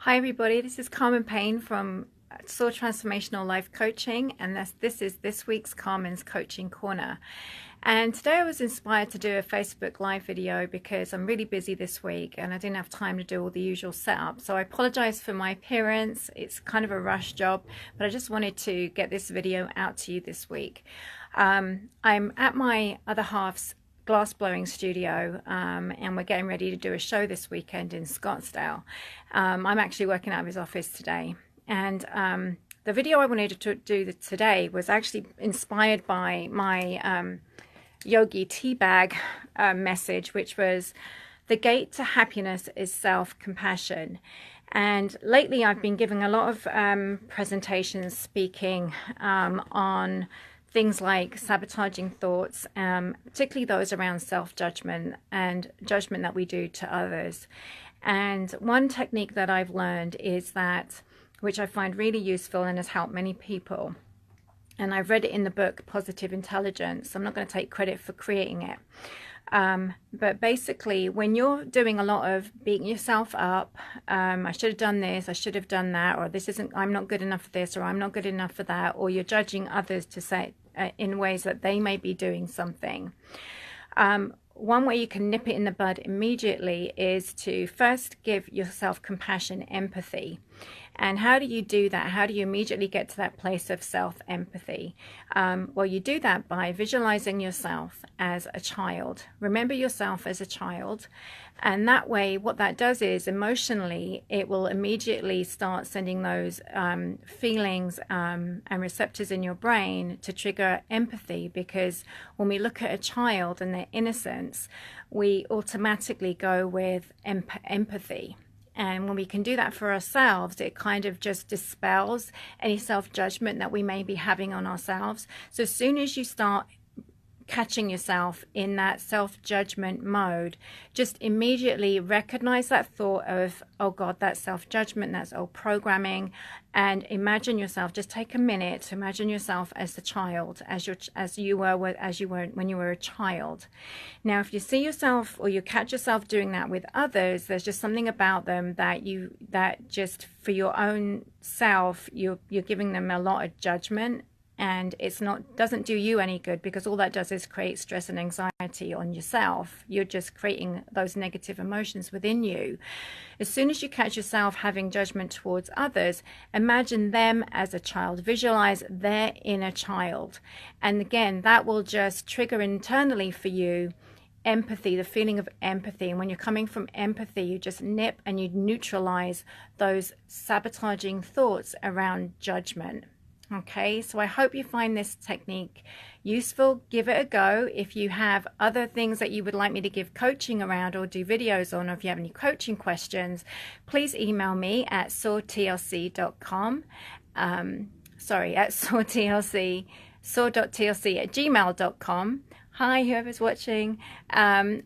Hi everybody, this is Carmen Payne from SOAR Transformational Life Coaching, and this is this week's Carmen's Coaching Corner. And today I was inspired to do a Facebook Live video because I'm really busy this week and I didn't have time to do all the usual setup. So I apologize for my appearance. It's kind of a rush job, but I just wanted to get this video out to you this week. I'm at my other half's glass blowing studio, and we're getting ready to do a show this weekend in Scottsdale. I'm actually working out of his office today, and the video I wanted to do today was actually inspired by my yogi tea bag message, which was the gate to happiness is self-compassion. And lately I've been giving a lot of presentations, speaking on things like sabotaging thoughts, particularly those around self-judgment and judgment that we do to others. And one technique that I've learned is that, which I find really useful and has helped many people, and I've read it in the book Positive Intelligence. I'm not going to take credit for creating it. But basically, when you're doing a lot of beating yourself up, I should have done this, I should have done that, or this isn't, I'm not good enough for this, or I'm not good enough for that, or you're judging others to say in ways that they may be doing something. One way you can nip it in the bud immediately is to first give yourself compassion, empathy. And how do you do that? How do you immediately get to that place of self-empathy? Well, you do that by visualizing yourself as a child. Remember yourself as a child. And that way, what that does is emotionally, it will immediately start sending those feelings and receptors in your brain to trigger empathy. Because when we look at a child and their innocence, we automatically go with empathy. And when we can do that for ourselves, it kind of just dispels any self-judgment that we may be having on ourselves. So as soon as you start catching yourself in that self-judgment mode, just immediately recognize that thought of, oh God, that's self-judgment, that's old programming, and imagine yourself, just take a minute to imagine yourself as the child, as you were when you were a child. Now, if you see yourself or you catch yourself doing that with others, there's just something about them that just for your own self, you're giving them a lot of judgment. And doesn't do you any good, because all that does is create stress and anxiety on yourself. You're just creating those negative emotions within you. As soon as you catch yourself having judgment towards others, imagine them as a child. Visualize their inner child. And again, that will just trigger internally for you empathy, the feeling of empathy. And when you're coming from empathy, you just nip and you neutralize those sabotaging thoughts around judgment. Okay, so I hope you find this technique useful. Give it a go. If you have other things that you would like me to give coaching around or do videos on, or if you have any coaching questions, please email me at soartlc.com. At soar.tlc@gmail.com. Hi, whoever's watching. Or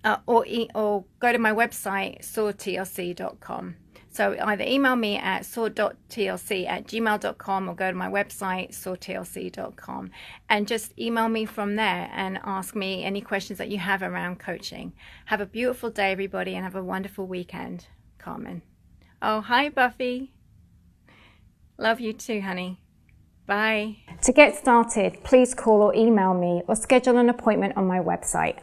go to my website, soartlc.com. So either email me at soar.tlc@gmail.com or go to my website, soartlc.com, and just email me from there and ask me any questions that you have around coaching. Have a beautiful day, everybody, and have a wonderful weekend. Carmen. Oh, hi, Buffy. Love you too, honey. Bye. To get started, please call or email me or schedule an appointment on my website.